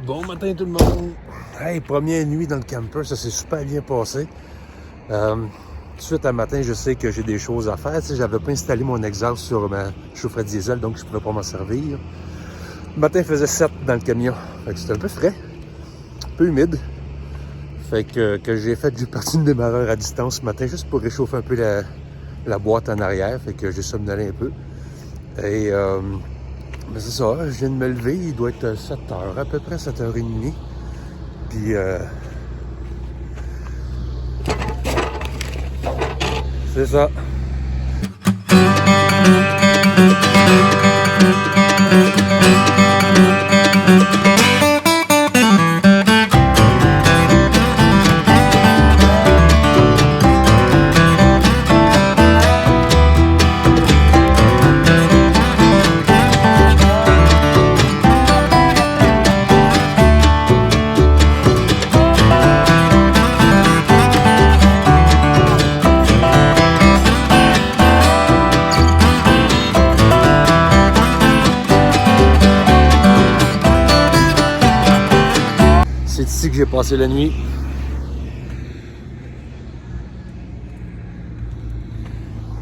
Bon matin tout le monde! Hey, première nuit dans le camper, ça s'est super bien passé. Suite à matin, je sais que j'ai des choses à faire. Tu sais, j'avais pas installé mon exhaust sur ma chaufferette diesel, donc je pouvais pas m'en servir. Le matin, il faisait 7 dans le camion. Fait que c'était un peu frais, un peu humide. Fait que j'ai parti une démarreur à distance ce matin juste pour réchauffer un peu la boîte en arrière. Fait que j'ai somnolé un peu. Et ben c'est ça, je viens de me lever, il doit être 7h, à peu près 7h30. Puis c'est ça. C'est ici que j'ai passé la nuit.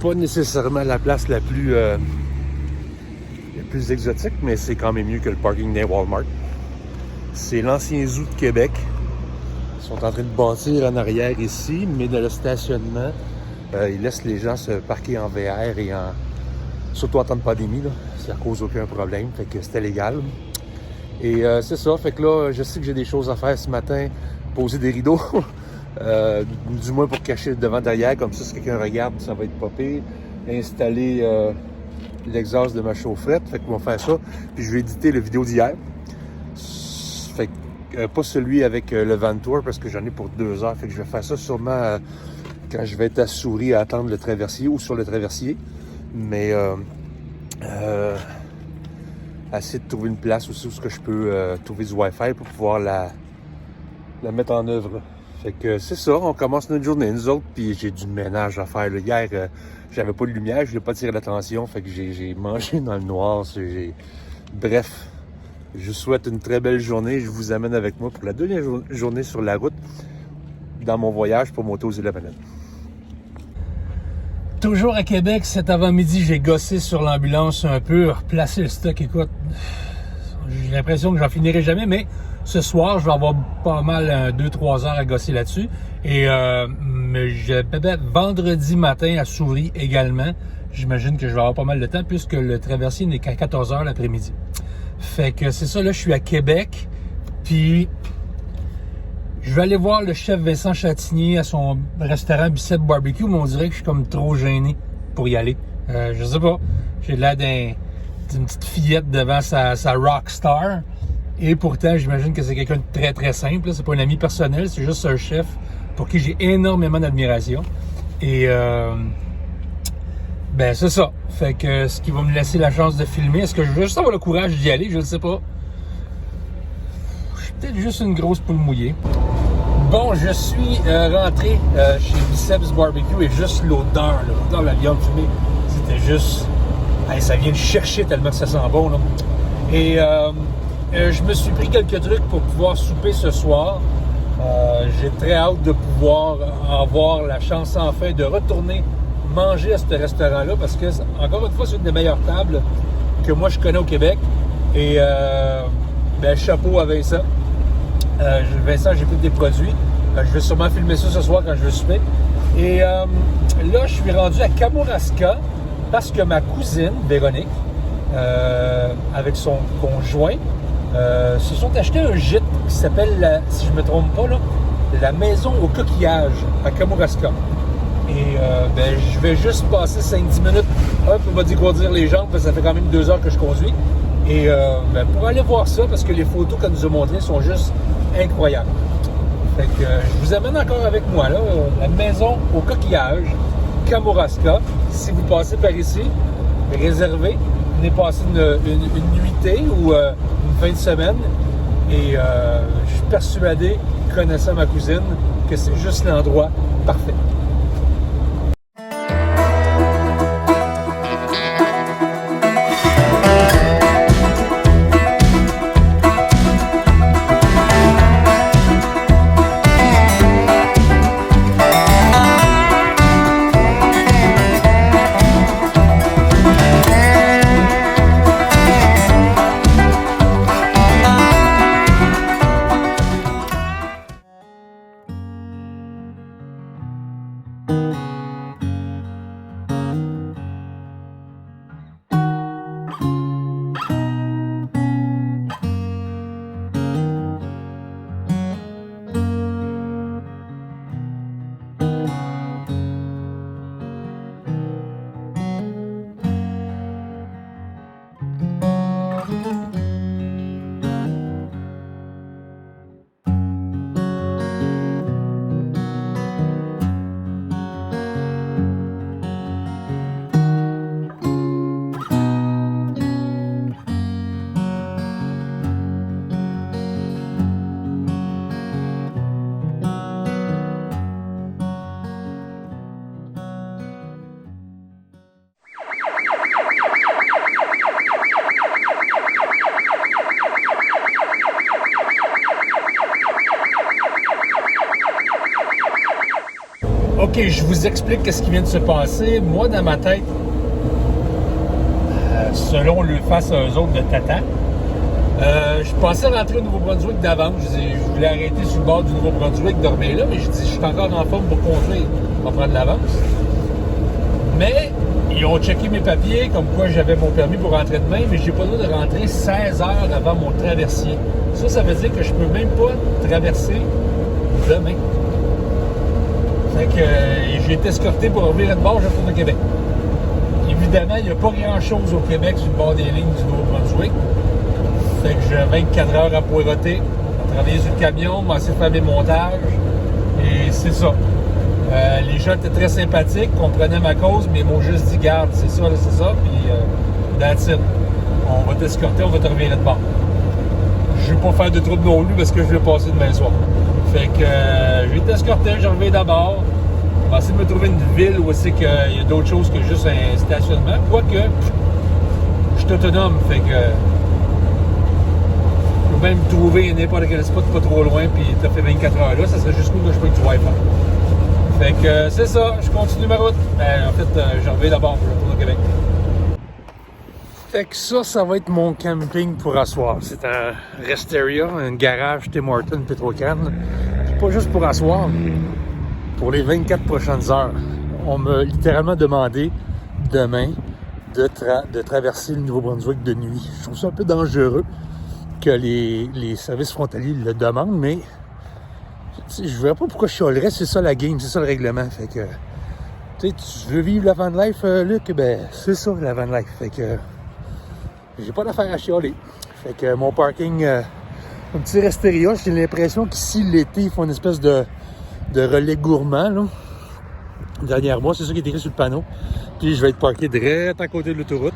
Pas nécessairement la place la plus exotique, mais c'est quand même mieux que le parking d'un Walmart. C'est l'ancien zoo de Québec. Ils sont en train de bâtir en arrière ici, mais dans le stationnement, ils laissent les gens se parquer en VR et surtout en temps de pandémie, là, ça cause aucun problème, fait que c'était légal. Et c'est ça, fait que là, je sais que j'ai des choses à faire ce matin, poser des rideaux, du moins pour cacher le devant derrière, comme ça, si quelqu'un regarde, ça va être pas pire. Installer l'exhaust de ma chaufferette, fait qu'on va faire ça. Puis je vais éditer la vidéo d'hier. Fait que pas celui avec le van tour, parce que j'en ai pour 2 heures, fait que je vais faire ça sûrement quand je vais être à Souris à attendre le traversier ou sur le traversier. Mais essayer de trouver une place aussi où je peux trouver du Wi-Fi pour pouvoir la mettre en œuvre. Fait que c'est ça, on commence notre journée, nous autres, puis j'ai du ménage à faire. Là. Hier, j'avais pas de lumière, je voulais pas tirer l'attention, fait que j'ai mangé dans le noir. Bref, je vous souhaite une très belle journée. Je vous amène avec moi pour la dernière journée sur la route dans mon voyage pour monter aux îles de la Madeleine. Toujours à Québec, cet avant-midi, j'ai gossé sur l'ambulance un peu, replacé le stock. Écoute, j'ai l'impression que j'en finirai jamais, mais ce soir, je vais avoir pas mal 2-3 heures à gosser là-dessus. Et peut-être vendredi matin à Souris également, j'imagine que je vais avoir pas mal de temps puisque le traversier n'est qu'à 14 heures l'après-midi. Fait que c'est ça, là, je suis à Québec, puis je vais aller voir le chef Vincent Chatinier à son restaurant Bicep Barbecue, mais on dirait que je suis comme trop gêné pour y aller. Je sais pas, j'ai l'air d'une petite fillette devant sa rockstar. Et pourtant, j'imagine que c'est quelqu'un de très, très simple. C'est pas un ami personnel, c'est juste un chef pour qui j'ai énormément d'admiration. Et ben c'est ça. Fait que ce qui va me laisser la chance de filmer, est-ce que je vais juste avoir le courage d'y aller? Je ne sais pas. Je suis peut-être juste une grosse poule mouillée. Bon, je suis rentré chez Biceps Barbecue et juste l'odeur de la viande fumée, c'était juste... Hey, ça vient de chercher tellement que ça sent bon, là. Et je me suis pris quelques trucs pour pouvoir souper ce soir. J'ai très hâte de pouvoir avoir la chance enfin de retourner manger à ce restaurant-là parce que, encore une fois, c'est une des meilleures tables que moi je connais au Québec. Et ben, chapeau à Vincent. Vincent, j'ai pris des produits. Je vais sûrement filmer ça ce soir quand je vais souper. Et là, je suis rendu à Kamouraska parce que ma cousine, Véronique, avec son conjoint, se sont achetés un gîte qui s'appelle, si je ne me trompe pas, là, la maison au coquillage à Kamouraska. Et ben, je vais juste passer 5-10 minutes pour me dégourdir les jambes parce que ça fait quand même 2 heures que je conduis. Et ben, pour aller voir ça, parce que les photos qu'elle nous a montrées sont juste incroyables. Fait que je vous amène encore avec moi, là, la maison au coquillage, Kamouraska. Si vous passez par ici, réservez. Venez passer une nuitée ou une fin de semaine. Et je suis persuadé, connaissant ma cousine, que c'est juste l'endroit parfait. OK, je vous explique ce qui vient de se passer. Moi, dans ma tête, selon le face à eux autres de Tata, je pensais rentrer au Nouveau-Brunswick d'avance. Je voulais arrêter sur le bord du Nouveau-Brunswick, dormir là, mais je dis, je suis encore en forme pour conduire. On va prendre l'avance. Mais ils ont checké mes papiers, comme quoi j'avais mon permis pour rentrer demain, mais j'ai pas le droit de rentrer 16 heures avant mon traversier. Ça veut dire que je peux même pas traverser demain. Fait que j'ai été escorté pour revenir de bord, je retourne au Québec. Évidemment, il n'y a pas grand-chose au Québec sur le bord des lignes du Nouveau-Brunswick. Fait que j'ai 24 heures à poireauter, à travailler sur le camion, m'essayer de faire mes montages. Et c'est ça. Les gens étaient très sympathiques, comprenaient ma cause, mais ils m'ont juste dit, garde, c'est ça, puis that's it. On va t'escorter, on va te revirer de bord. Je ne vais pas faire de trouble non plus parce que je vais passer demain soir. Fait que j'ai été escorté, j'ai reviens d'abord. On va essayer de me trouver une ville où c'est qu'il y a d'autres choses que juste un stationnement. Quoique, je suis autonome, fait que je peux même trouver n'importe quel spot pas trop loin, puis t'as fait 24 heures là, ça serait juste cool que je peux du Wi-Fi. Fait que c'est ça, je continue ma route. En fait, je reviens d'abord, je retourne au Québec. Fait que ça va être mon camping pour asseoir. C'est un Resteria, un garage Tim Hortons Petro-Can. C'est pas juste pour asseoir. Pour les 24 prochaines heures, on m'a littéralement demandé demain de traverser le Nouveau-Brunswick de nuit. Je trouve ça un peu dangereux que les services frontaliers le demandent, mais je ne verrais pas pourquoi je chialerais. C'est ça la game, c'est ça le règlement. Fait que, tu veux vivre la van life, Luc? Ben, c'est ça la van life. Fait que j'ai pas d'affaire à chialer. Fait que mon parking, un petit Resteria, j'ai l'impression qu'ici, l'été, ils font une espèce de relais gourmand, là. Derrière moi, c'est ça qui est écrit sur le panneau. Puis je vais être parké direct à côté de l'autoroute.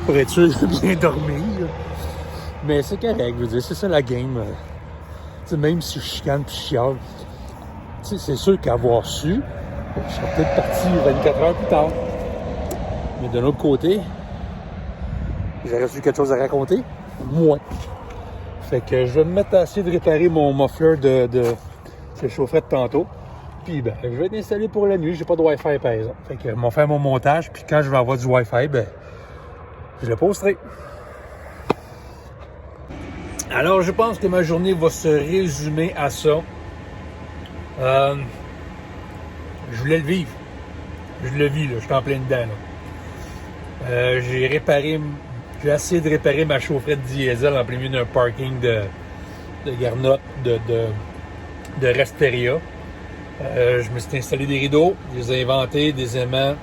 Pour être sûr de bien dormir. Mais c'est correct, je veux dire, c'est ça la game. Même si je chicane puis je chiale, c'est sûr qu'avoir su, je serais peut-être parti 24 heures plus tard. Mais de l'autre côté, j'aurais su quelque chose à raconter, moins. Fait que je vais me mettre à essayer de réparer mon muffler de chaufferette tantôt. Puis je vais être installé pour la nuit. J'ai pas de Wi-Fi par exemple. Fait que je vais faire mon montage. Puis quand je vais avoir du Wi-Fi, je le posterai. Alors je pense que ma journée va se résumer à ça. Je voulais le vivre. Je le vis, là. Je suis en plein dedans. J'ai essayé de réparer ma chaufferette diesel en plein milieu d'un parking de Garnotte, de Resteria. Je me suis installé des rideaux, je les ai inventés, des aimants,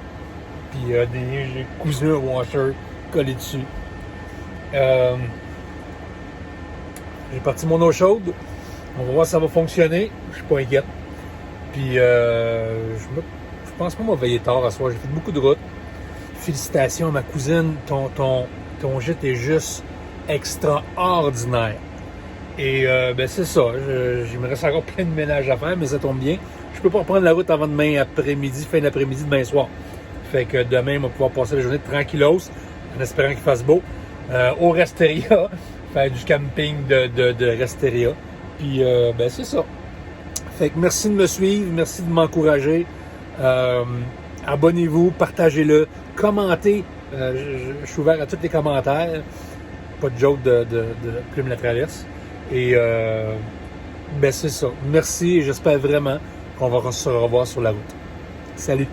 puis j'ai cousu un washer collé dessus. J'ai parti mon eau chaude. On va voir si ça va fonctionner. Je suis pas inquiète. Puis je pense pas m'veiller tard à soir. J'ai fait beaucoup de route. Félicitations à ma cousine. Ton gîte est juste extraordinaire. Et c'est ça. Il me reste encore plein de ménage à faire, mais ça tombe bien. Je peux pas reprendre la route avant demain après-midi, fin d'après-midi, demain soir. Fait que demain, on va pouvoir passer la journée tranquillos, en espérant qu'il fasse beau, au Resteria, faire du camping de Resteria. Puis c'est ça. Fait que merci de me suivre, merci de m'encourager. Abonnez-vous, partagez-le, commentez. Je suis ouvert à tous les commentaires. Pas de joke de Plume la Traverse. Et c'est ça. Merci et j'espère vraiment qu'on va se revoir sur la route. Salut!